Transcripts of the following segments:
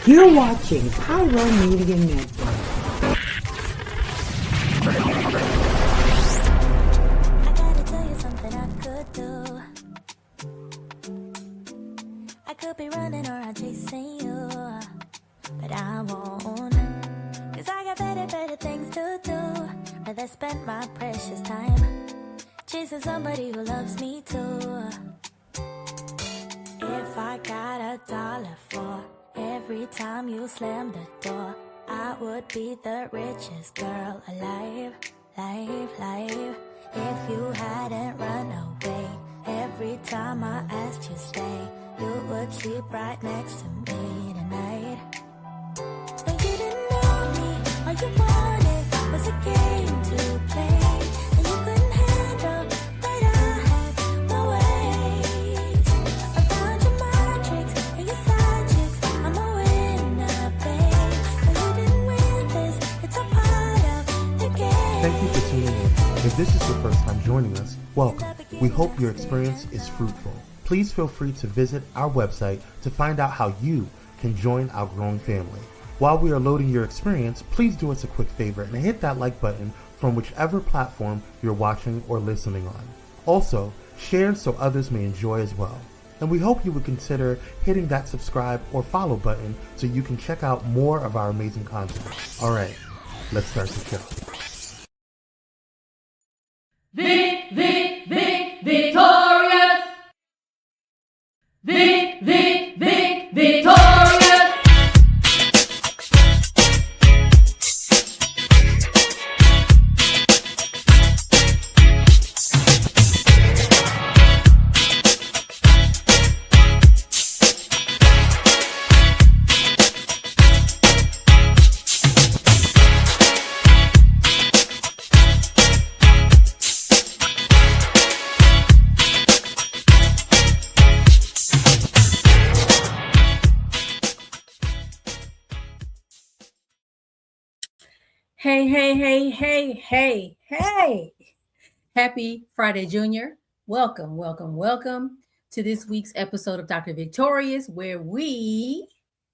You're watching Pyro Media Network. I gotta tell you something I could do. I could be running around chasing you, but I won't. Cause I got better things to do. Rather spend my precious time chasing somebody who loves me too. If I got $1 for every time you slam the door, I would be the richest girl alive. If you hadn't run away every time I asked you stay, you would sleep right next to me tonight. And you didn't know me, all you wanted was a game to play, and you couldn't handle that I had my ways. I found your matrix and your side chicks, I'm a winner, babe. But you didn't win this, it's a part of the game. Thank you for tuning in. If this is your first time joining us, welcome. We hope your experience is fruitful. Please feel free to visit our website to find out how you can join our growing family. While we are loading your experience, please do us a quick favor and hit that like button from whichever platform you're watching or listening on. Also, share so others may enjoy as well. And we hope you would consider hitting that subscribe or follow button so you can check out more of our amazing content. All right, let's start the show. Vick, Victorious! Vick, Victorious! Hey. Happy Friday, Junior. Welcome to this week's episode of Dr. Victorious, where we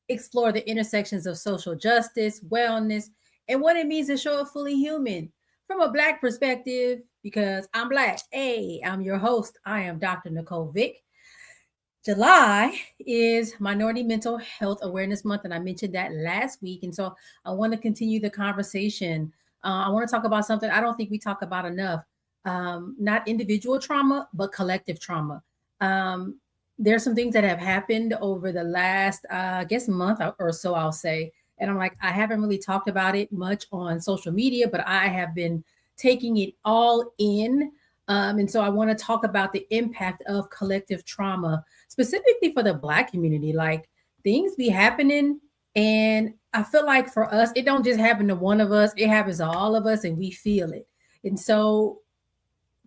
explore the intersections of social justice, wellness, and what it means to show up fully human from a Black perspective, because I'm Black. Hey, I'm your host. I am Dr. Nicole Vick. July is Minority Mental Health Awareness Month, and I mentioned that last week. And so I want to continue the conversation. I want to talk about something I don't think we talk about enough. Not individual trauma, but collective trauma. There's some things that have happened over the last, month or so, I'll say. And I'm like, I haven't really talked about it much on social media, but I have been taking it all in. And so I want to talk about the impact of collective trauma, specifically for the Black community. Like, things be happening, and I feel like for us, it don't just happen to one of us; it happens to all of us, and we feel it. And so,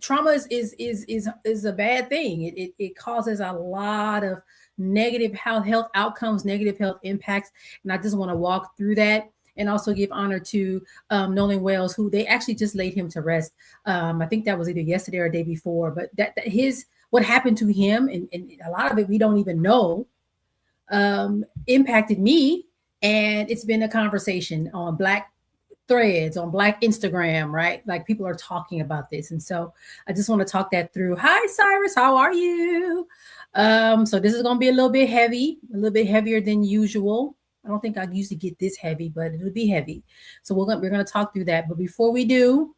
trauma is a bad thing. It causes a lot of negative health outcomes, negative health impacts, and I just want to walk through that. And also give honor to Nolan Wells, who they actually just laid him to rest. I think that was either yesterday or the day before. But what happened to him, and a lot of it we don't even know, impacted me. And it's been a conversation on Black threads, on Black Instagram, right? Like, people are talking about this. And so I just want to talk that through. Hi, Cyrus, how are you? So this is going to be a little bit heavy, a little bit heavier than usual. I don't think I usually get this heavy, but it'll be heavy. So we're gonna talk through that. But before we do,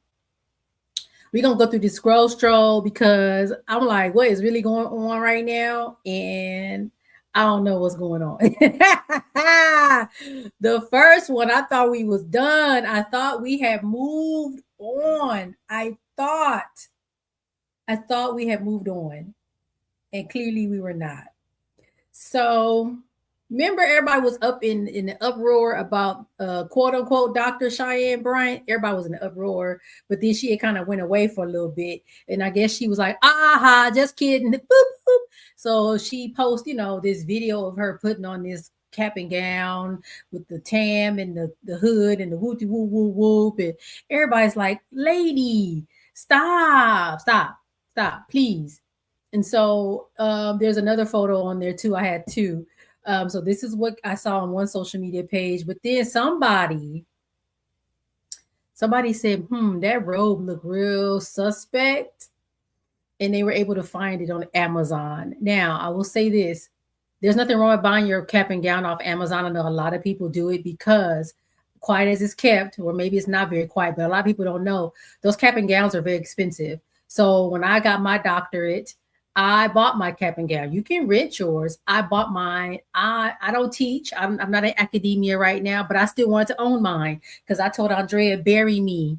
we're gonna go through this stroll because I'm like, what is really going on right now? And I don't know what's going on. The first one, I thought we was done. I thought we had moved on. I thought we had moved on, and clearly we were not. So remember, everybody was up in the uproar about quote unquote Dr. Cheyenne Bryant. Everybody was in the uproar, but then she had kind of went away for a little bit. And I guess she was like, just kidding. Boop, boop. So she posted, this video of her putting on this cap and gown with the tam and the hood and the whoopty whoop whoop whoop. And everybody's like, lady, stop, please. And so there's another photo on there too. I had two. So this is what I saw on one social media page, but then somebody said, that robe looked real suspect. And they were able to find it on Amazon. Now, I will say this. There's nothing wrong with buying your cap and gown off Amazon. I know a lot of people do it because quiet as it's kept, or maybe it's not very quiet, but a lot of people don't know those cap and gowns are very expensive. So when I got my doctorate, I bought my cap and gown. You can rent yours. I bought mine. I don't teach. I'm not in academia right now, but I still wanted to own mine because I told Andrea, bury me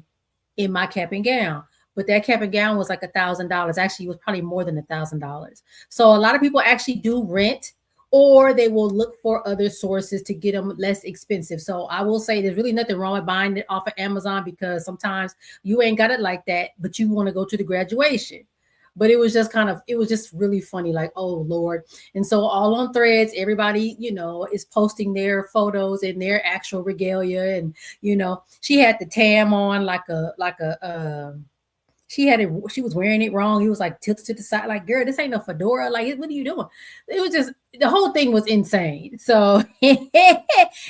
in my cap and gown. But that cap and gown was like $1,000. Actually, it was probably more than $1,000. So a lot of people actually do rent, or they will look for other sources to get them less expensive. So I will say there's really nothing wrong with buying it off of Amazon because sometimes you ain't got it like that, but you want to go to the graduation. But it was just really funny, like, oh Lord. And so all on Threads, everybody, is posting their photos and their actual regalia. And, she had the tam on she was wearing it wrong. He was like tilted to the side, like, girl, this ain't no fedora. Like, what are you doing? It was just, the whole thing was insane. So, and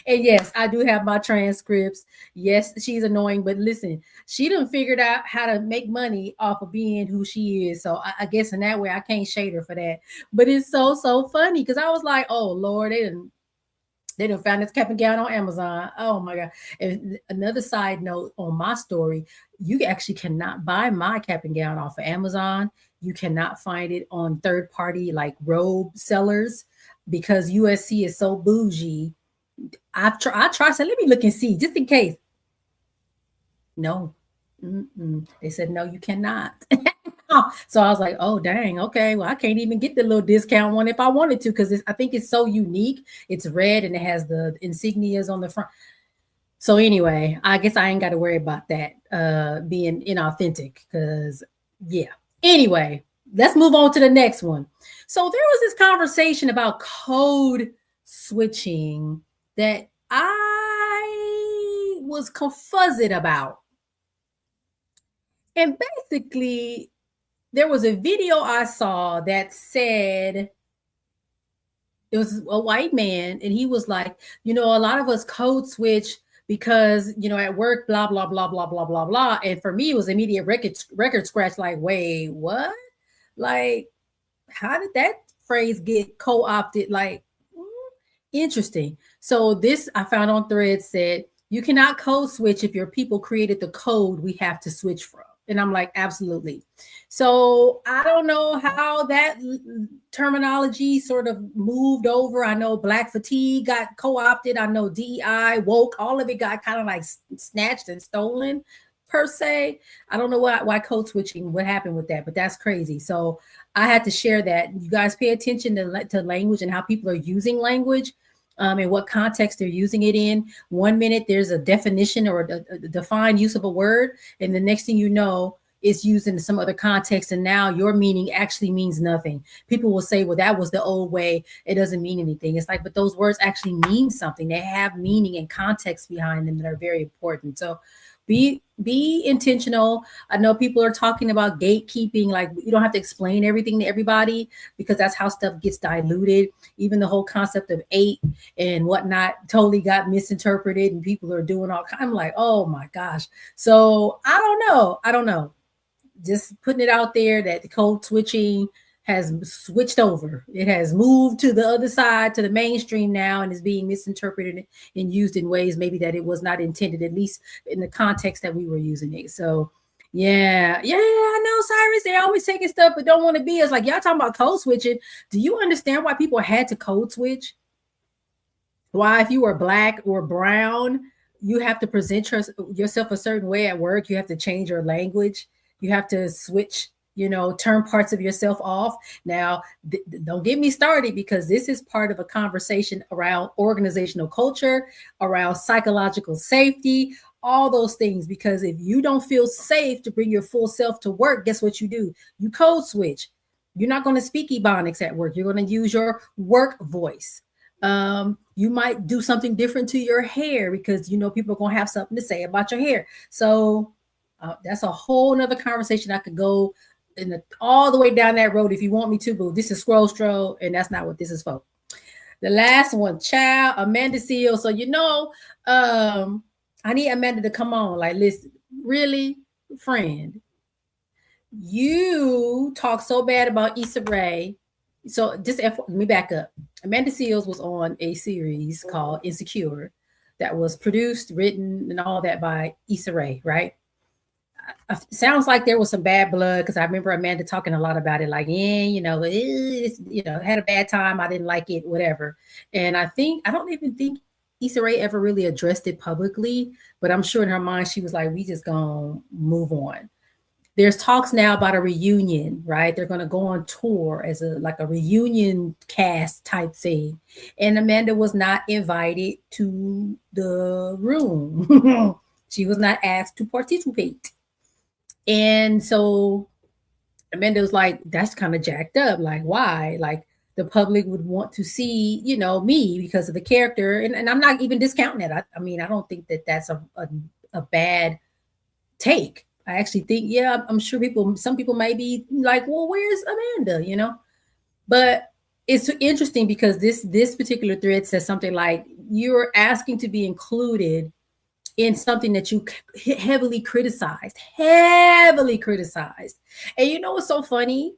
yes, I do have my transcripts. Yes, she's annoying, but listen, she done figured out how to make money off of being who she is. So I guess in that way, I can't shade her for that. But it's so funny because I was like, oh Lord, they done found this cap and gown on Amazon. Oh my God. And another side note on my story, you actually cannot buy my cap and gown off of Amazon. You cannot find it on third party like robe sellers because USC is so bougie. I said, let me look and see just in case. No. They said, no, you cannot. So I was like, oh, dang. Okay. Well, I can't even get the little discount one if I wanted to, because I think it's so unique. It's red and it has the insignias on the front. So anyway, I guess I ain't got to worry about that being inauthentic because, yeah. Anyway, let's move on to the next one. So there was this conversation about code switching that I was confuzzed about. And basically, there was a video I saw that said, it was a white man, and he was like, a lot of us code switch because, at work, blah, blah, blah, blah, blah, blah, blah. And for me, it was immediate record scratch, like, wait, what? Like, how did that phrase get co-opted? Like, interesting. So this I found on Threads said, you cannot code switch if your people created the code we have to switch from. And I'm like, absolutely. So I don't know how that terminology sort of moved over. I know Black fatigue got co-opted. I know DEI, woke, all of it got kind of like snatched and stolen per se. I don't know why code switching, what happened with that, but that's crazy. So I had to share that. You guys pay attention to language and how people are using language. And what context they're using it in. 1 minute, there's a definition or a defined use of a word. And the next thing you know, it's used in some other context. And now your meaning actually means nothing. People will say, well, that was the old way. It doesn't mean anything. It's like, but those words actually mean something. They have meaning and context behind them that are very important. So be intentional. I know people are talking about gatekeeping, like you don't have to explain everything to everybody because that's how stuff gets diluted. Even the whole concept of 8 and whatnot totally got misinterpreted, and people are doing all kind of like, oh my gosh. So I don't know. Just putting it out there that the code switching has switched over. It has moved to the other side, to the mainstream now, and is being misinterpreted and used in ways maybe that it was not intended, at least in the context that we were using it. So yeah, I know, Cyrus, they're always taking stuff but don't want to be. It's like, y'all talking about code switching. Do you understand why people had to code switch? Why, if you were Black or brown, you have to present yourself a certain way at work. You have to change your language. You have to switch, turn parts of yourself off. Now, don't get me started, because this is part of a conversation around organizational culture, around psychological safety, all those things. Because if you don't feel safe to bring your full self to work, guess what you do? You code switch. You're not going to speak Ebonics at work. You're going to use your work voice. You might do something different to your hair because, people are going to have something to say about your hair. So that's a whole nother conversation. I could go all the way down that road if you want me to, but this is Scroll, and that's not what this is for. The last one, child, Amanda Seals. So I need Amanda to come on. Like, listen, really, friend, you talk so bad about Issa Rae. So let me back up. Amanda Seals was on a series called Insecure that was produced, written, and all that by Issa Rae, right? Sounds like there was some bad blood because I remember Amanda talking a lot about it, like, had a bad time. I didn't like it, whatever. And I don't even think Issa Rae ever really addressed it publicly, but I'm sure in her mind she was like, we just gonna move on. There's talks now about a reunion, right? They're going to go on tour as a reunion cast type thing. And Amanda was not invited to the room. She was not asked to participate. And so Amanda was like, that's kind of jacked up. Like, why? Like, the public would want to see, me because of the character. And I'm not even discounting that. I mean, I don't think that that's a bad take. I actually think, I'm sure some people might be like, well, where's Amanda, But it's interesting because this particular thread says something like, you're asking to be included in something that you heavily criticized. And what's so funny?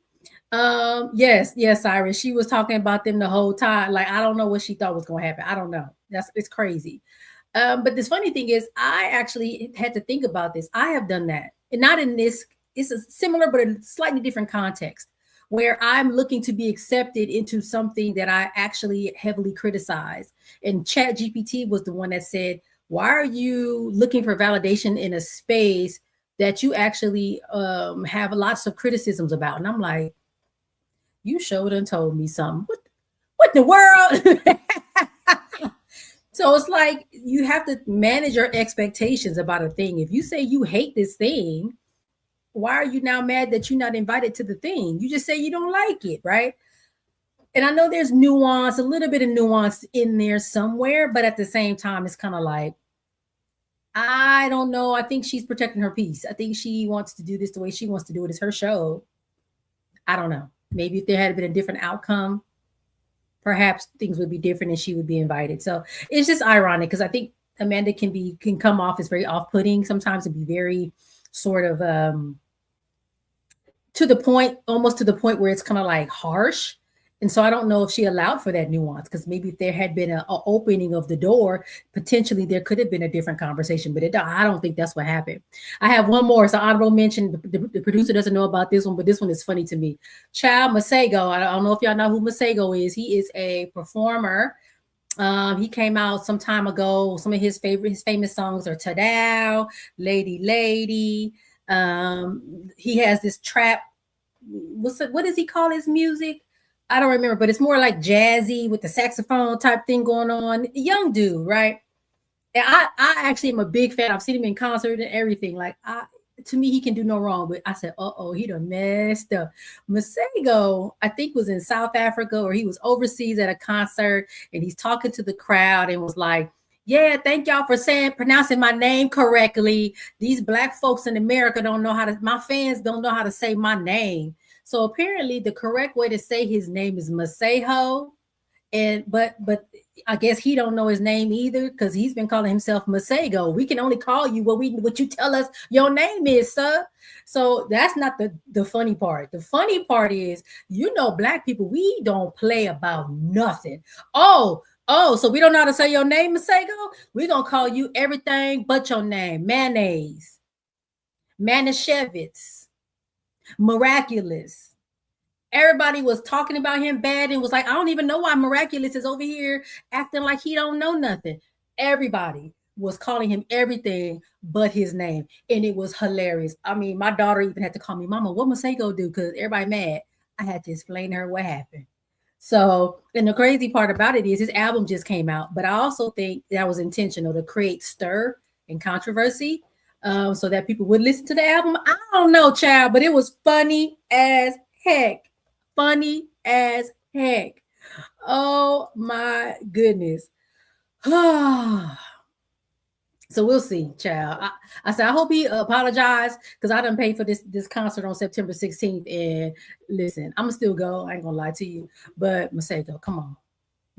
Yes, Iris, she was talking about them the whole time. Like, I don't know what she thought was going to happen. I don't know. It's crazy. But this funny thing is, I actually had to think about this. I have done that. And not in this, it's a similar, but a slightly different context, where I'm looking to be accepted into something that I actually heavily criticize. And ChatGPT was the one that said, why are you looking for validation in a space that you actually have lots of criticisms about? And I'm like, you showed and told me something. What in the world? So it's like you have to manage your expectations about a thing. If you say you hate this thing, why are you now mad that you're not invited to the thing? You just say you don't like it, right? And I know there's nuance, a little bit of nuance in there somewhere, but at the same time, it's kind of like, I don't know. I think she's protecting her peace. I think she wants to do this the way she wants to do it. It's her show. I don't know. Maybe if there had been a different outcome, perhaps things would be different and she would be invited. So it's just ironic because I think Amanda can come off as very off-putting sometimes and be very sort of almost to the point where it's kind of like harsh. And so I don't know if she allowed for that nuance, because maybe if there had been an opening of the door, potentially there could have been a different conversation. But I don't think that's what happened. I have one more. So honorable mention. The producer doesn't know about this one, but this one is funny to me. Child Masego. I don't know if y'all know who Masego is. He is a performer. He came out some time ago. Some of his famous songs are "Tadao," "Lady Lady." He has this trap. What does he call his music? I don't remember, but it's more like jazzy with the saxophone type thing going on. Young dude, right? And I actually am a big fan. I've seen him in concert and everything. Like, to me, he can do no wrong. But I said, he done messed up. Masego, I think, was in South Africa, or he was overseas at a concert, and he's talking to the crowd and was like, yeah, thank y'all for pronouncing my name correctly. These Black folks in America my fans don't know how to say my name. So apparently the correct way to say his name is Masego. But I guess he don't know his name either, because he's been calling himself Masego. We can only call you what you tell us your name is, sir. So that's not the funny part. The funny part is, Black people, we don't play about nothing. So we don't know how to say your name, Masego? We're going to call you everything but your name. Mayonnaise, Manischewitz, Miraculous. Everybody was talking about him bad and was like, I don't even know why Miraculous is over here acting like he don't know nothing. Everybody was calling him everything but his name. And it was hilarious. I mean, my daughter even had to call me, Mama, what Masego do? Because everybody mad. I had to explain to her what happened. So, and the crazy part about it is his album just came out. But I also think that was intentional to create stir and controversy, so that people would listen to the album. I don't know, child, but it was funny as heck. Funny as heck. Oh my goodness. So we'll see, child. I said, I hope he apologized, because I done paid for this concert on September 16th. And listen, I'm going to still go. I ain't going to lie to you. But Masego, come on.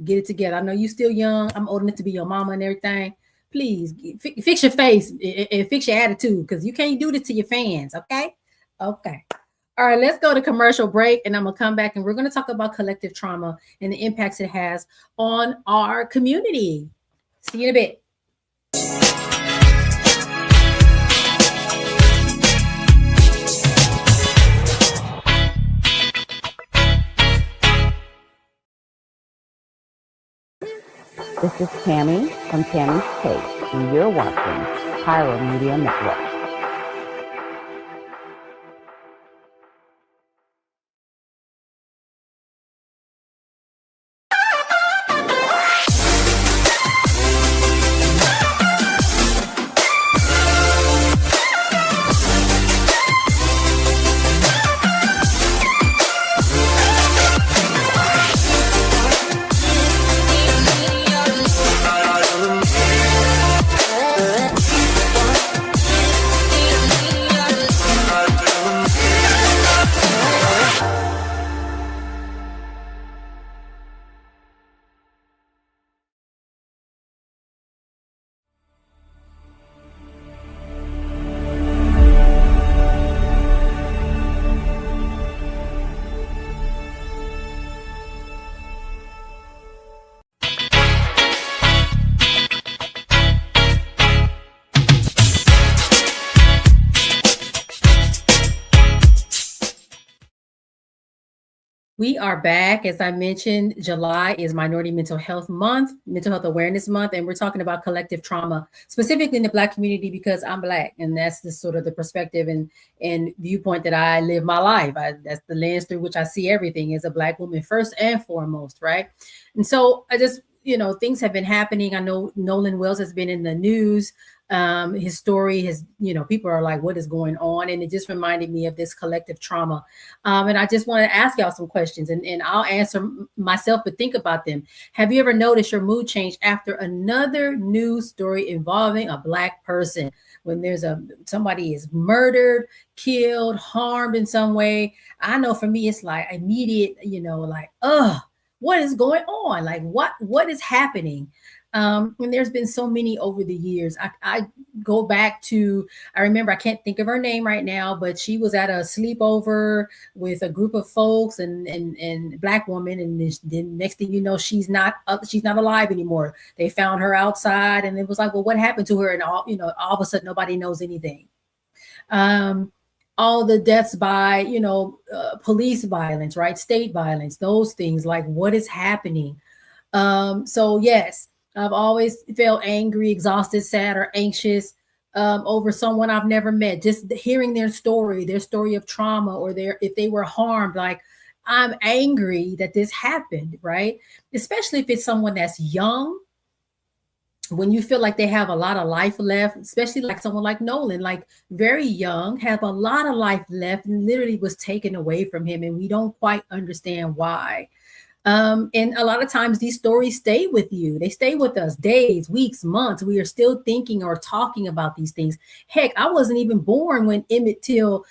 Get it together. I know you still young. I'm old enough to be your mama and everything. Please fix your face and fix your attitude, because you can't do this to your fans. Okay. Okay. All right, let's go to commercial break, and I'm going to come back and we're going to talk about collective trauma and the impacts it has on our community. See you in a bit. This is Tammy from Tammy's Take, and you're watching Pyro Media Network. We are back. As I mentioned, July is Minority Mental Health Month, Mental Health Awareness Month, and we're talking about collective trauma, specifically in the Black community, because I'm Black, and that's the sort of the perspective and viewpoint that I live my life. That's the lens through which I see everything as a Black woman, first and foremost, right? And so I just, things have been happening. I know Nolan Wells has been in the news. His story has, people are like, what is going on? And it just reminded me of this collective trauma. And I just want to ask y'all some questions, and I'll answer myself, but think about them. Have you ever noticed your mood change after another news story involving a Black person? When there's somebody is murdered, killed, harmed in some way? I know for me, it's like immediate, like, what is going on? Like, what is happening? And there's been so many over the years. I go back to, I remember, I can't think of her name right now, but she was at a sleepover with a group of folks and Black woman. And then next thing you know, she's not alive anymore. They found her outside, and it was like, well, what happened to her? And all of a sudden, nobody knows anything. All the deaths by, police violence, right? State violence, those things, like what is happening? So yes, I've always felt angry, exhausted, sad, or anxious over someone I've never met. Just hearing their story of trauma, or if they were harmed, like I'm angry that this happened, right? Especially if it's someone that's young. When you feel like they have a lot of life left, especially like someone like Nolan, like very young, have a lot of life left, and literally was taken away from him, and we don't quite understand why. And a lot of times these stories stay with you. They stay with us days, weeks, months. We are still thinking or talking about these things. Heck, I wasn't even born when Emmett Till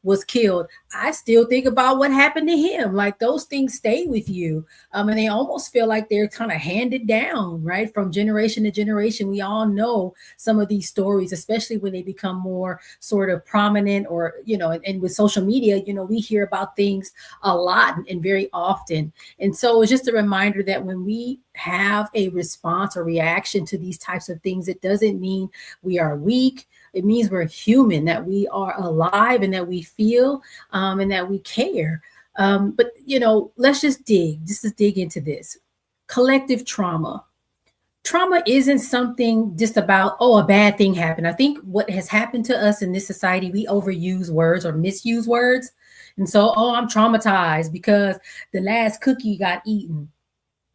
was killed. I still think about what happened to him. Like those things stay with you. And they almost feel like they're kind of handed down, right? From generation to generation. We all know some of these stories, especially when they become more sort of prominent, or, and with social media, we hear about things a lot and very often. And so it's just a reminder that when we have a response or reaction to these types of things, it doesn't mean we are weak. It means we're human, that we are alive, and that we feel, and that we care. But, let's just dig into this. Collective trauma. Trauma isn't something just about, a bad thing happened. I think what has happened to us in this society, we overuse words or misuse words. And so, I'm traumatized because the last cookie got eaten.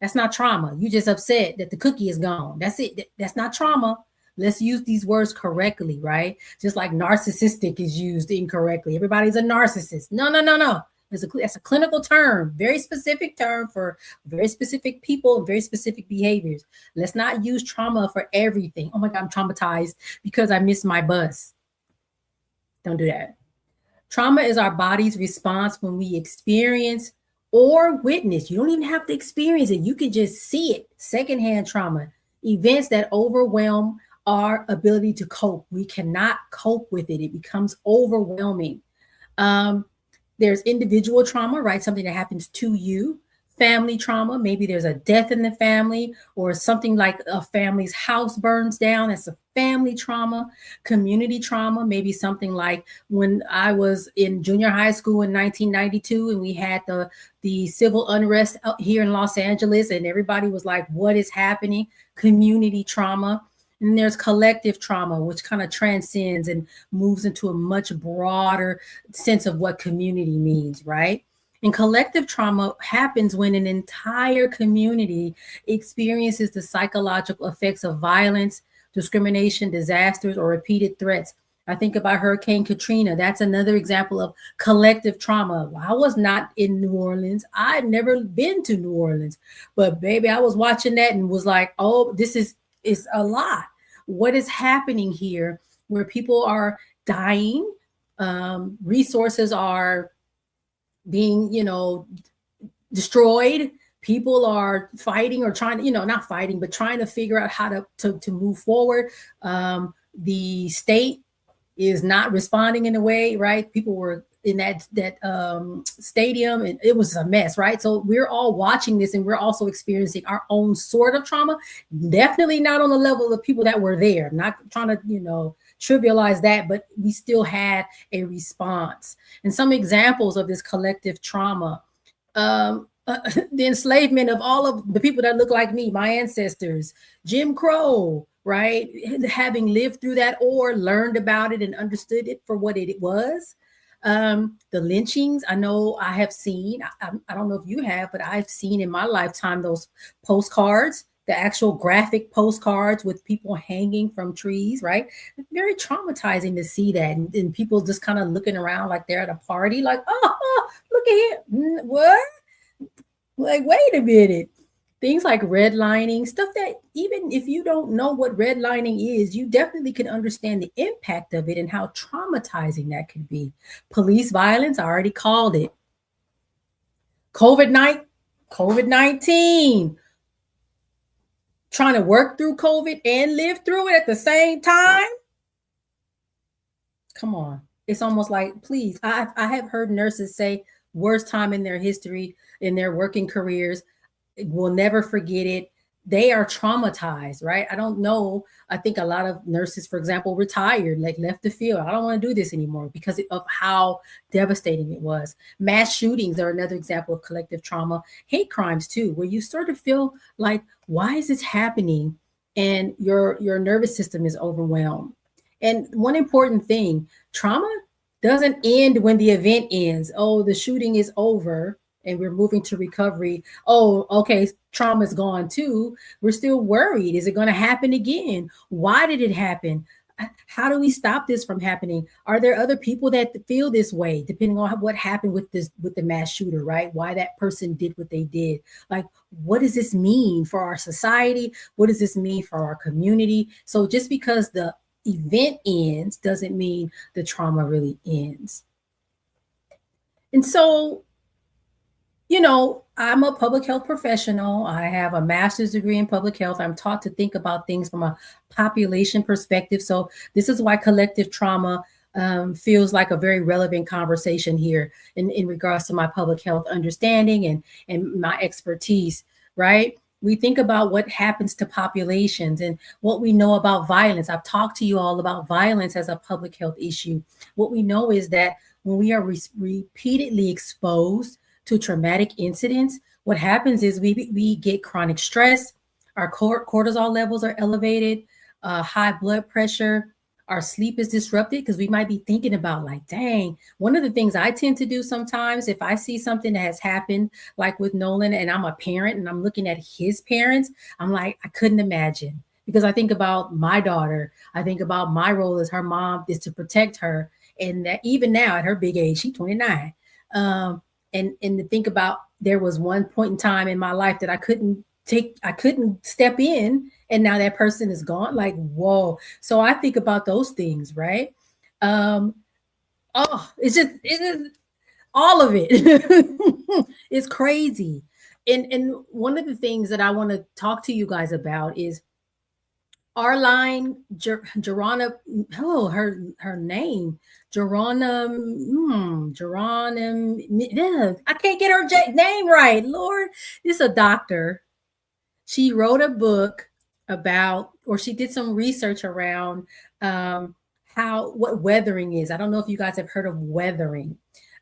That's not trauma. You just upset that the cookie is gone. That's it. That's not trauma. Let's use these words correctly, right? Just like narcissistic is used incorrectly. Everybody's a narcissist. No. That's a clinical term, very specific term for very specific people and very specific behaviors. Let's not use trauma for everything. Oh my God, I'm traumatized because I missed my bus. Don't do that. Trauma is our body's response when we experience or witness. You don't even have to experience it. You can just see it. Secondhand trauma, events that overwhelm our ability to cope. We cannot cope with it. It becomes overwhelming. There's individual trauma, right? Something that happens to you. Family trauma, maybe there's a death in the family, or something like a family's house burns down. That's a family trauma. Community trauma, maybe something like when I was in junior high school in 1992 and we had the civil unrest out here in Los Angeles and everybody was like, what is happening? Community trauma. And there's collective trauma, which kind of transcends and moves into a much broader sense of what community means, right? And collective trauma happens when an entire community experiences the psychological effects of violence, discrimination, disasters, or repeated threats. I think about Hurricane Katrina. That's another example of collective trauma. I was not in New Orleans. I'd never been to New Orleans, but baby, I was watching that and was like, oh, this is a lot. What is happening here where people are dying, resources are being, destroyed. People are fighting or trying to, not fighting, but trying to figure out how to move forward. The state is not responding in a way, right? People were in that stadium and it was a mess, right? So we're all watching this and we're also experiencing our own sort of trauma. Definitely not on the level of people that were there. I'm not trying to, trivialize that, but we still had a response. And some examples of this collective trauma, the enslavement of all of the people that look like me, my ancestors, Jim Crow, right? Having lived through that or learned about it and understood it for what it was. The lynchings, I know I have seen, I don't know if you have, but I've seen in my lifetime those postcards, the actual graphic postcards with people hanging from trees, right? Very traumatizing to see that. And people just kind of looking around like they're at a party, like, oh, look at here. What? Like, wait a minute. Things like redlining, stuff that even if you don't know what redlining is, you definitely can understand the impact of it and how traumatizing that can be. Police violence, I already called it. COVID-19. Trying to work through COVID and live through it at the same time. Come on. It's almost like, please, I have heard nurses say worst time in their history, in their working careers, will never forget it. They are traumatized, right? I don't know. I think a lot of nurses, for example, retired, like left the field. I don't want to do this anymore because of how devastating it was. Mass shootings are another example of collective trauma. Hate crimes too, where you start to feel like, why is this happening? And your nervous system is overwhelmed. And one important thing, trauma doesn't end when the event ends. Oh, the shooting is over and we're moving to recovery. Oh, okay, trauma is gone too. We're still worried. Is it going to happen again? Why did it happen? How do we stop this from happening? Are there other people that feel this way, depending on what happened with the mass shooter, right? Why that person did what they did? Like, what does this mean for our society? What does this mean for our community? So just because the event ends doesn't mean the trauma really ends. And so, I'm a public health professional. I have a master's degree in public health. I'm taught to think about things from a population perspective. So this is why collective trauma feels like a very relevant conversation here in regards to my public health understanding and my expertise, right? We think about what happens to populations and what we know about violence. I've talked to you all about violence as a public health issue. What we know is that when we are repeatedly exposed to traumatic incidents, what happens is we get chronic stress, our cortisol levels are elevated, high blood pressure, our sleep is disrupted because we might be thinking about like, dang, one of the things I tend to do sometimes if I see something that has happened, like with Nolan and I'm a parent and I'm looking at his parents, I'm like, I couldn't imagine because I think about my daughter. I think about my role as her mom is to protect her. And that even now at her big age, she's 29. And to think about there was one point in time in my life that I couldn't step in and now that person is gone. Like, whoa. So I think about those things, right? It's just all of it. It's crazy. And one of the things that I want to talk to you guys about is Arline Geronimo. Oh, her name Geronimo. Yeah, I can't get her name right. Lord, this is a doctor. She wrote a book about, or she did some research around what weathering is. I don't know if you guys have heard of weathering.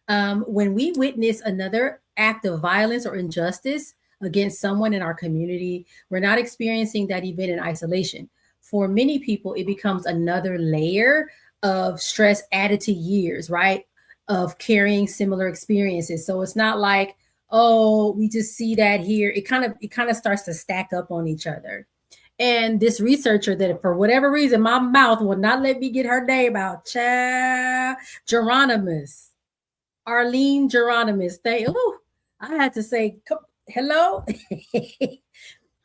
When we witness another act of violence or injustice against someone in our community, we're not experiencing that event in isolation. For many people, it becomes another layer of stress added to years, right, of carrying similar experiences. So it's not like, oh, we just see that here. It kind of starts to stack up on each other. And this researcher that for whatever reason, my mouth will not let me get her name out, Geronimus. Arline Geronimus. I had to say hello.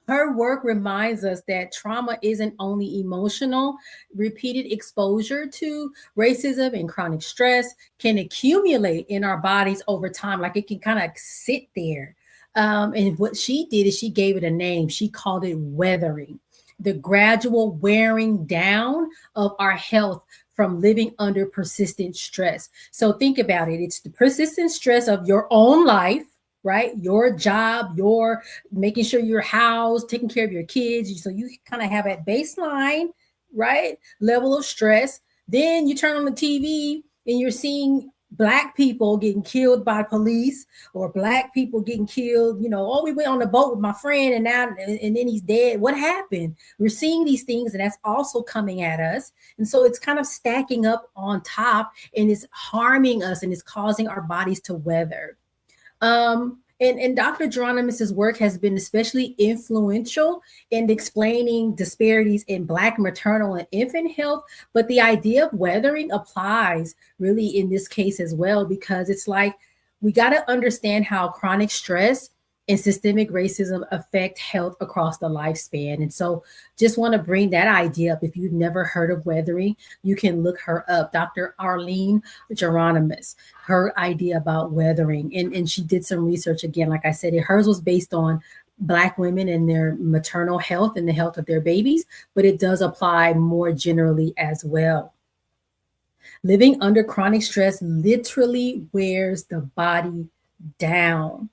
Her work reminds us that trauma isn't only emotional. Repeated exposure to racism and chronic stress can accumulate in our bodies over time. Like it can kind of sit there. And what she did is she gave it a name. She called it weathering, the gradual wearing down of our health from living under persistent stress. So think about it. It's the persistent stress of your own life, right? Your job, your making sure you're housed, taking care of your kids. So you kind of have a baseline, right, level of stress. Then you turn on the TV and you're seeing Black people getting killed by police, or Black people getting killed. We went on the boat with my friend and then he's dead. What happened? We're seeing these things, and that's also coming at us. And so it's kind of stacking up on top, and it's harming us, and it's causing our bodies to weather. And Dr. Geronimus's work has been especially influential in explaining disparities in Black maternal and infant health. But the idea of weathering applies really in this case as well, because it's like we got to understand how chronic stress and systemic racism affect health across the lifespan. And so just want to bring that idea up. If you've never heard of weathering, you can look her up, Dr. Arline Geronimus, her idea about weathering. And she did some research, again, like I said, hers was based on Black women and their maternal health and the health of their babies, but it does apply more generally as well. Living under chronic stress literally wears the body down.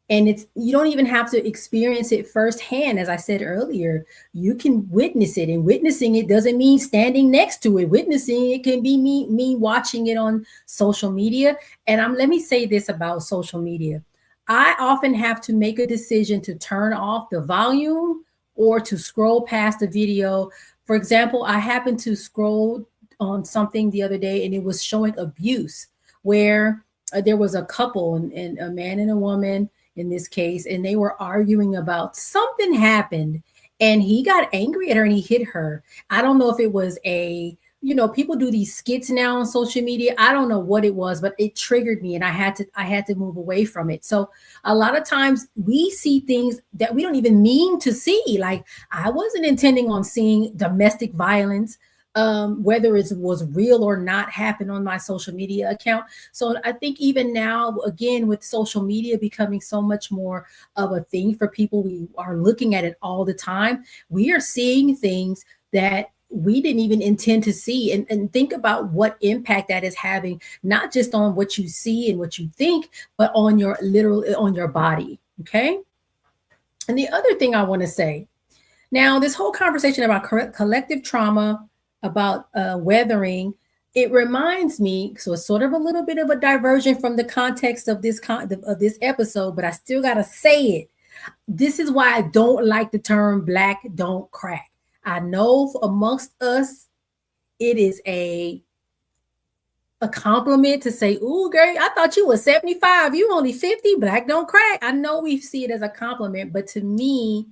And you don't even have to experience it firsthand. As I said earlier, you can witness it, and witnessing it doesn't mean standing next to it. Witnessing it can be me watching it on social media. And let me say this about social media. I often have to make a decision to turn off the volume or to scroll past a video. For example, I happened to scroll on something the other day, and it was showing abuse, where there was a couple, and a man and a woman in this case, and they were arguing about something happened, and he got angry at her and he hit her. I don't know if it was people do these skits now on social media. I don't know what it was, but it triggered me, and I had to move away from it. So a lot of times we see things that we don't even mean to see. Like, I wasn't intending on seeing domestic violence, whether it was real or not, happen on my social media account. So I think even now, again, with social media becoming so much more of a thing for people, we are looking at it all the time. We are seeing things that we didn't even intend to see. And think about what impact that is having, not just on what you see and what you think, but on your body. Okay. And the other thing I want to say now, this whole conversation about collective trauma, about weathering, it reminds me, so it's sort of a little bit of a diversion from the context of this episode, but I still got to say it. This is why I don't like the term Black don't crack. I know amongst us, it is a compliment to say, "Ooh, girl, I thought you were 75. You only 50. Black don't crack." I know we see it as a compliment, but to me,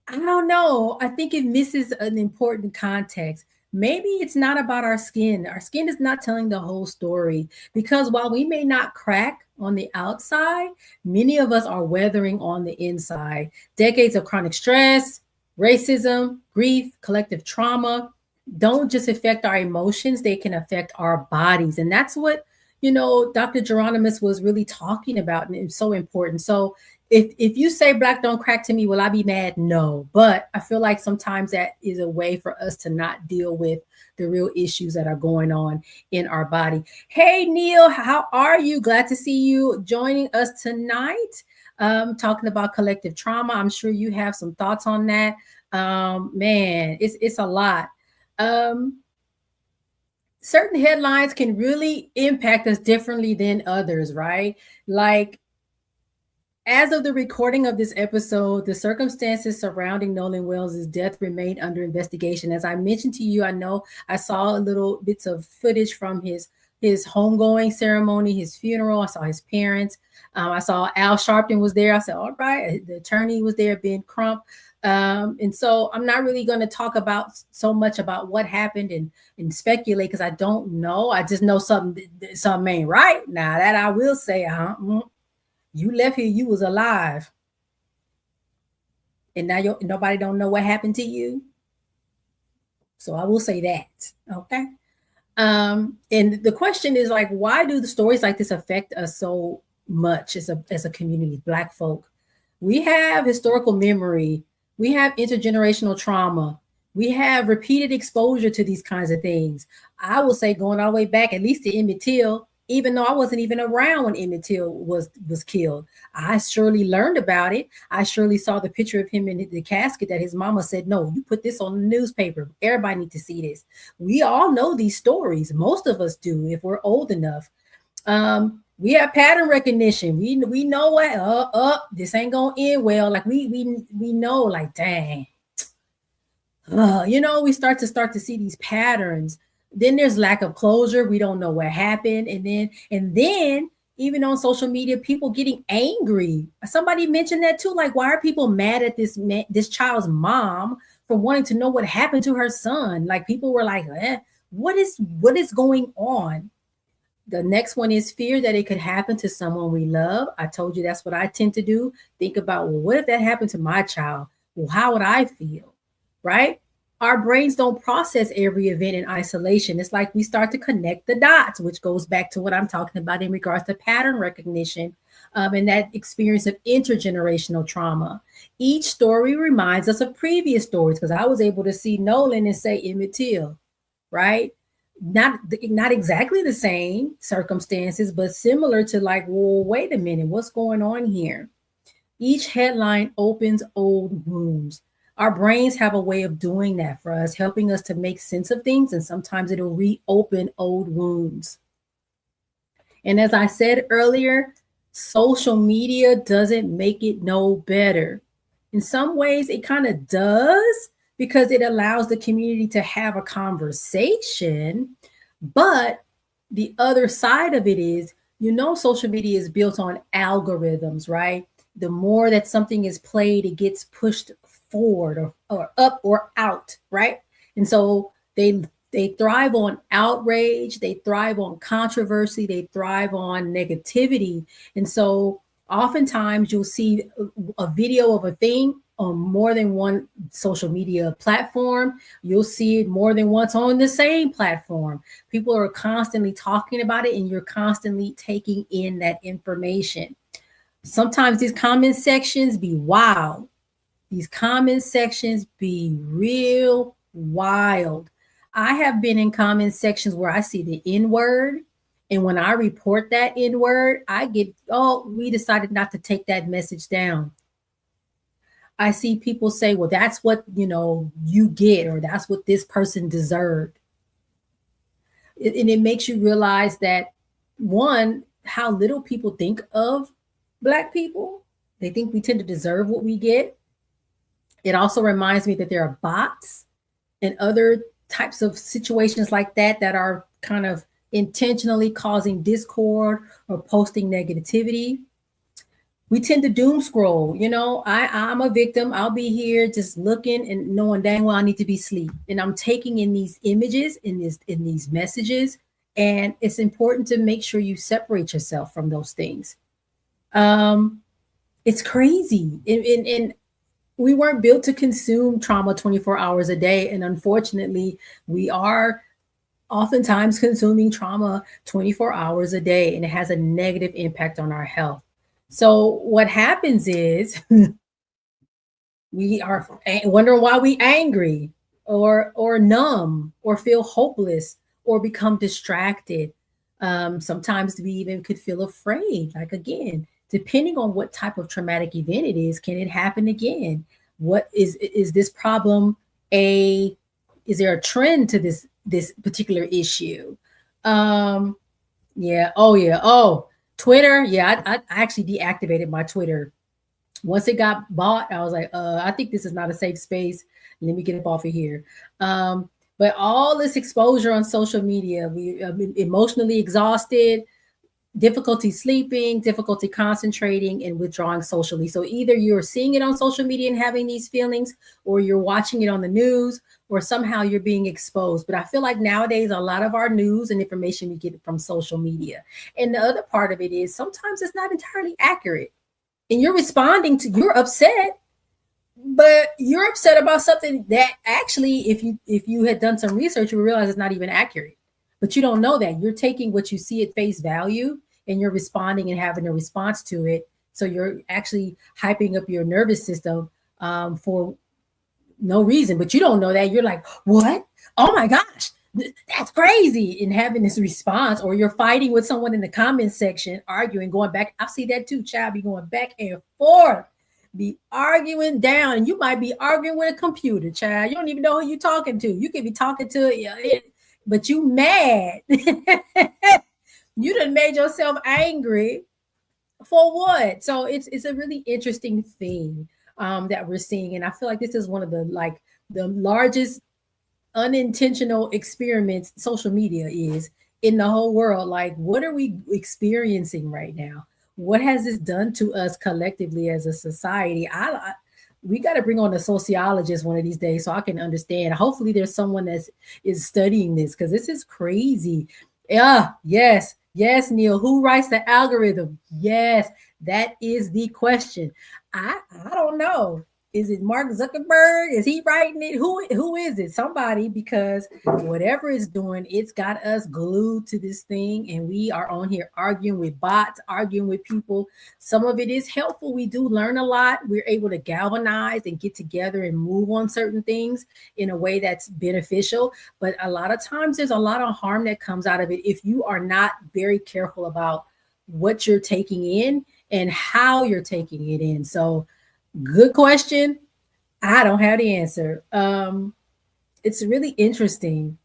I don't know. I think it misses an important context. Maybe it's not about our skin. Our skin is not telling the whole story, because while we may not crack on the outside, many of us are weathering on the inside. Decades of chronic stress, racism, grief, collective trauma don't just affect our emotions, they can affect our bodies. And that's what Dr. Geronimus was really talking about, and it's so important. So if you say black don't crack to me, will I be mad? No. But I feel like sometimes that is a way for us to not deal with the real issues that are going on in our body. Hey, Neil, how are you? Glad to see you joining us tonight. Talking about collective trauma. I'm sure you have some thoughts on that. Man, it's a lot. Certain headlines can really impact us differently than others, right? Like, as of the recording of this episode, the circumstances surrounding Nolan Wells' death remain under investigation. As I mentioned to you, I know I saw little bits of footage from his homegoing ceremony, his funeral. I saw his parents. I saw Al Sharpton was there. I said, all right. The attorney was there, Ben Crump. And so I'm not really going to talk about so much about what happened and speculate because I don't know. I just know something ain't right. Now that I will say, you left here, you was alive. And now nobody don't know what happened to you. So I will say that. Okay. And the question is like, why do the stories like this affect us so much as a community, Black folk? We have historical memory. We have intergenerational trauma. We have repeated exposure to these kinds of things. I will say going all the way back, at least to Emmett Till, even though I wasn't even around when Emmett Till was killed. I surely learned about it. I surely saw the picture of him in the casket that his mama said, no, you put this on the newspaper. Everybody needs to see this. We all know these stories. Most of us do if we're old enough. We have pattern recognition. We know what this ain't gonna end well. Like we know, like, dang. We start to see these patterns. Then there's lack of closure. We don't know what happened. And then even on social media, people getting angry. Somebody mentioned that too. Like, why are people mad at this child's mom for wanting to know what happened to her son? Like, people were like, what is going on? The next one is fear that it could happen to someone we love. I told you that's what I tend to do. Think about, well, what if that happened to my child? Well, how would I feel? Right? Our brains don't process every event in isolation. It's like we start to connect the dots, which goes back to what I'm talking about in regards to pattern recognition and that experience of intergenerational trauma. Each story reminds us of previous stories, because I was able to see Nolan and say Emmett Till, right? Not exactly the same circumstances, but similar to like, well, wait a minute, what's going on here? Each headline opens old wounds. Our brains have a way of doing that for us, helping us to make sense of things, and sometimes it'll reopen old wounds. And as I said earlier, social media doesn't make it no better. In some ways, it kind of does, because it allows the community to have a conversation. But the other side of it is, social media is built on algorithms, right? The more that something is played, it gets pushed forward or up or out, right? And so they thrive on outrage, they thrive on controversy, they thrive on negativity. And so oftentimes you'll see a video of a thing on more than one social media platform. You'll see it more than once on the same platform. People are constantly talking about it, and you're constantly taking in that information. Sometimes these comment sections be wild. These comment sections be real wild. I have been in comment sections where I see the N-word, and when I report that N-word, I get, we decided not to take that message down. I see people say, well, that's what, you get, or that's what this person deserved. And it makes you realize that, one, how little people think of Black people. They think we tend to deserve what we get. It also reminds me that there are bots and other types of situations like that are kind of intentionally causing discord or posting negativity. We tend to doom scroll. I'm a victim. I'll be here just looking and knowing dang well I need to be asleep. And I'm taking in these images, in these messages. And it's important to make sure you separate yourself from those things. It's crazy. And we weren't built to consume trauma 24 hours a day. And unfortunately, we are oftentimes consuming trauma 24 hours a day, and it has a negative impact on our health. So what happens is we are wondering why we angry or numb or feel hopeless or become distracted. Sometimes we even could feel afraid. Like again, depending on what type of traumatic event it is, can it happen again? What is this problem a is there a trend to this particular issue? Yeah. Oh yeah. Oh, Twitter. Yeah, I actually deactivated my Twitter once it got bought. I was like, I think this is not a safe space. Let me get up off of here. But all this exposure on social media, we have been emotionally exhausted, difficulty sleeping, difficulty concentrating, and withdrawing socially. So either you're seeing it on social media and having these feelings, or you're watching it on the news, or somehow you're being exposed. But I feel like nowadays a lot of our news and information we get from social media. And the other part of it is sometimes it's not entirely accurate. And you're responding to, you're upset, but you're upset about something that actually, if you had done some research, you would realize it's not even accurate. But you don't know that. You're taking what you see at face value and you're responding and having a response to it. So you're actually hyping up your nervous system for no reason, but you don't know that. You're like, what? Oh my gosh, that's crazy. And having this response, or you're fighting with someone in the comments section, arguing, going back. I see that too, child, be going back and forth, be arguing down. And you might be arguing with a computer, child. You don't even know who you're talking to. You could be talking to it, but you mad. You done made yourself angry for what? So it's a really interesting thing that we're seeing. And I feel like this is one of the largest unintentional experiments social media is in the whole world. Like, what are we experiencing right now? What has this done to us collectively as a society? We got to bring on a sociologist one of these days so I can understand. Hopefully there's someone that is studying this, because this is crazy. Yeah, yes, Neil. Who writes the algorithm? Yes, that is the question. I don't know. Is it Mark Zuckerberg? Is he writing it? Who is it? Somebody, because whatever it's doing, it's got us glued to this thing. And we are on here arguing with bots, arguing with people. Some of it is helpful. We do learn a lot. We're able to galvanize and get together and move on certain things in a way that's beneficial. But a lot of times there's a lot of harm that comes out of it if you are not very careful about what you're taking in and how you're taking it in. So good question. I don't have the answer. It's really interesting.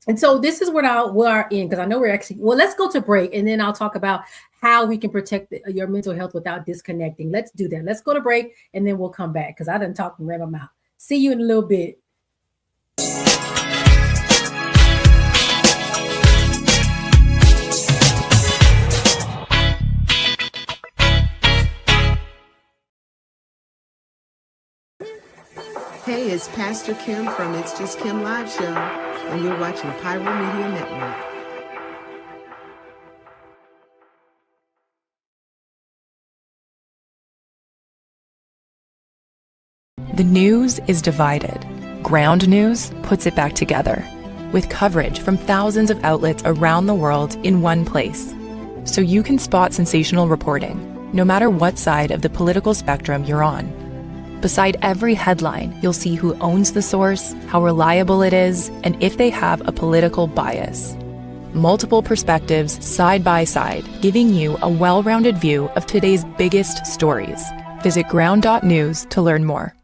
And so this is what we are in, because I know we're actually, well, let's go to break and then I'll talk about how we can protect your mental health without disconnecting. Let's do that. Let's go to break and then we'll come back, because I done talked and ran my mouth. See you in a little bit. Hey, it's Pastor Kim from It's Just Kim Live Show, and you're watching Pyro Media Network. The news is divided. Ground News puts it back together, with coverage from thousands of outlets around the world in one place. So you can spot sensational reporting, no matter what side of the political spectrum you're on. Beside every headline, you'll see who owns the source, how reliable it is, and if they have a political bias. Multiple perspectives side by side, giving you a well-rounded view of today's biggest stories. Visit ground.news to learn more.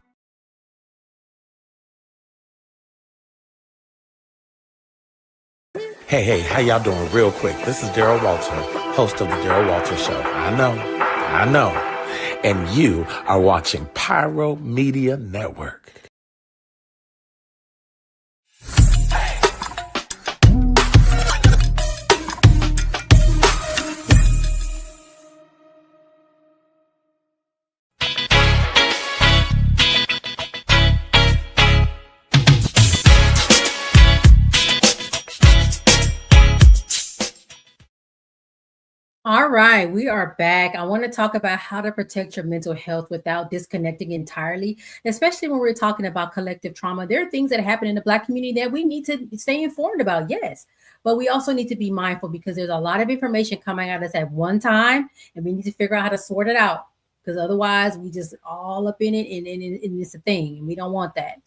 Hey, how y'all doing? Real quick, this is Daryl Walter, host of the Daryl Walter Show. I know. And you are watching Pyro Media Network. All All right, we are back. I want to talk about how to protect your mental health without disconnecting entirely, especially when we're talking about collective trauma. There are things that happen in the Black community that we need to stay informed about, yes, but we also need to be mindful because there's a lot of information coming at us at one time, and we need to figure out how to sort it out because otherwise we just all up in it and it's a thing, and we don't want that.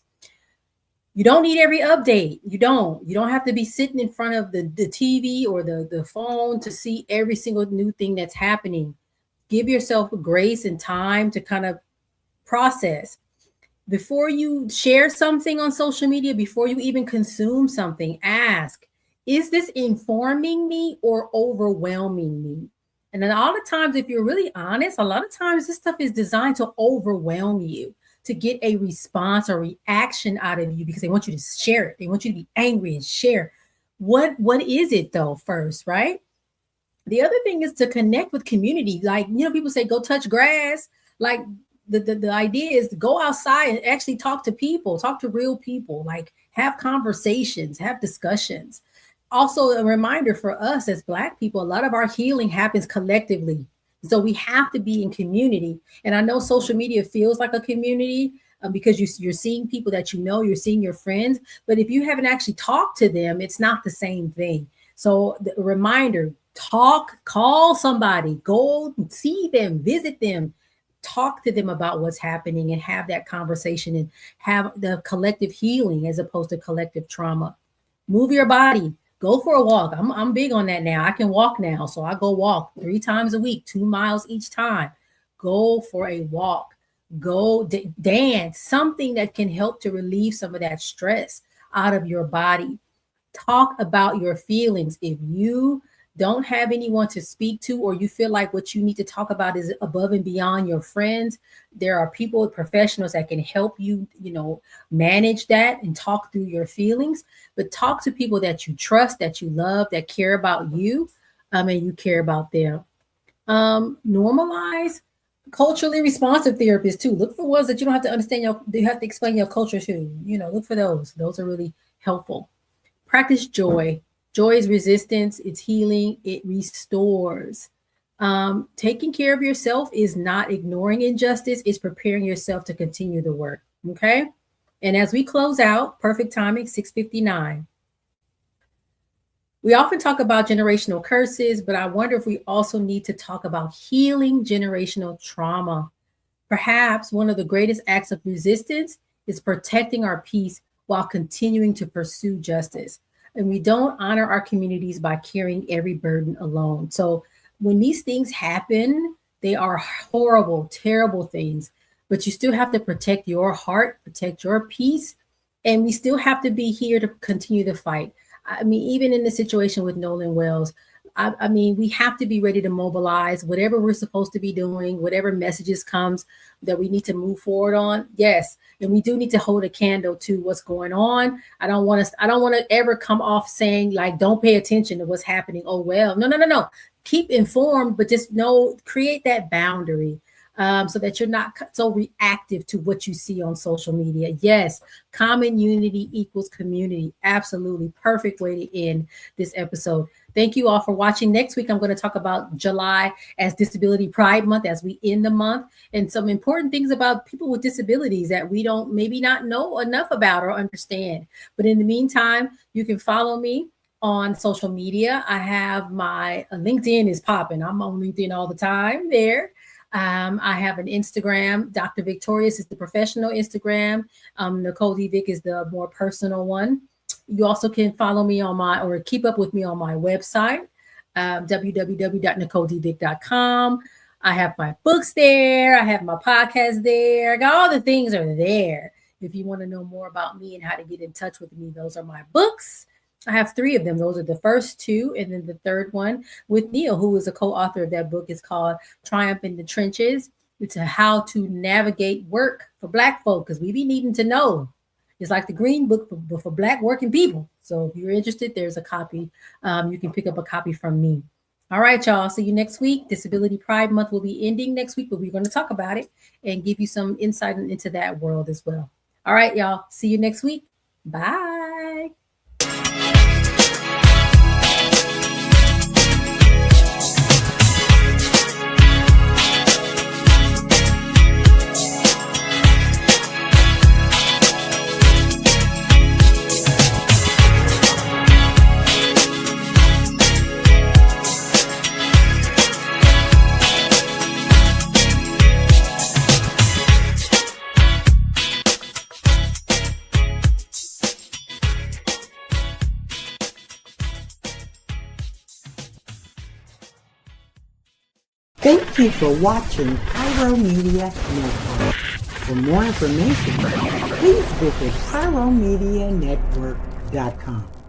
You don't need every update. You don't have to be sitting in front of the TV or the phone to see every single new thing that's happening. Give yourself grace and time to kind of process. Before you share something on social media, before you even consume something, ask, is this informing me or overwhelming me? And then all the times, if you're really honest, a lot of times this stuff is designed to overwhelm you, to get a response or reaction out of you because they want you to share it. They want you to be angry and share. What is it though first, right? The other thing is to connect with community. Like, people say, go touch grass. Like the idea is to go outside and actually talk to people, talk to real people, like have conversations, have discussions. Also a reminder for us as Black people, a lot of our healing happens collectively. So we have to be in community. And I know social media feels like a community because you're seeing people that you're seeing your friends. But if you haven't actually talked to them, it's not the same thing. So the reminder, call somebody, go see them, visit them, talk to them about what's happening and have that conversation and have the collective healing as opposed to collective trauma. Move your body. Go for a walk. I'm big on that now. I can walk now. So I go walk 3 times a week, 2 miles each time. Go for a walk. Go dance, something that can help to relieve some of that stress out of your body. Talk about your feelings. If you don't have anyone to speak to, or you feel like what you need to talk about is above and beyond your friends, there are people, professionals that can help you, manage that and talk through your feelings. But talk to people that you trust, that you love, that care about you, and you care about them. Normalize culturally responsive therapists too. Look for ones that you don't have to understand. You have to explain your culture to. Look for those. Those are really helpful. Practice joy. Joy is resistance, it's healing, it restores. Taking care of yourself is not ignoring injustice, it's preparing yourself to continue the work, okay? And as we close out, perfect timing, 6:59. We often talk about generational curses, but I wonder if we also need to talk about healing generational trauma. Perhaps one of the greatest acts of resistance is protecting our peace while continuing to pursue justice. And we don't honor our communities by carrying every burden alone. So when these things happen, they are horrible, terrible things, but you still have to protect your heart, protect your peace. And we still have to be here to continue the fight. I mean, even in the situation with Nolan Wells, I mean, we have to be ready to mobilize whatever we're supposed to be doing, whatever messages comes that we need to move forward on. Yes. And we do need to hold a candle to what's going on. I don't want to ever come off saying like, don't pay attention to what's happening. Oh, well, no. Keep informed, but just create that boundary so that you're not so reactive to what you see on social media. Yes. Common unity equals community. Absolutely. Perfect way to end this episode. Thank you all for watching. Next week, I'm going to talk about July as Disability Pride Month as we end the month, and some important things about people with disabilities that we don't maybe not know enough about or understand. But in the meantime, you can follow me on social media. I have my LinkedIn is popping. I'm on LinkedIn all the time there. I have an Instagram. Dr. VICKtorious is the professional Instagram. Nicole D. Vick is the more personal one. You also can follow me or keep up with me on my website, www.NicoleDvick.com. I have my books there. I have my podcast there. All the things are there. If you want to know more about me and how to get in touch with me, those are my books. I have 3 of them. Those are the first 2. And then the third one with Neil, who is a co-author of that book, is called Triumph in the Trenches. It's how to navigate work for Black folk, because we be needing to know. It's like the Green Book for Black working people. So if you're interested, there's a copy. You can pick up a copy from me. All right, y'all. See you next week. Disability Pride Month will be ending next week, but we're going to talk about it and give you some insight into that world as well. All right, y'all. See you next week. Bye. Thank you for watching Pyro Media Network. For more information, please visit pyromedianetwork.com.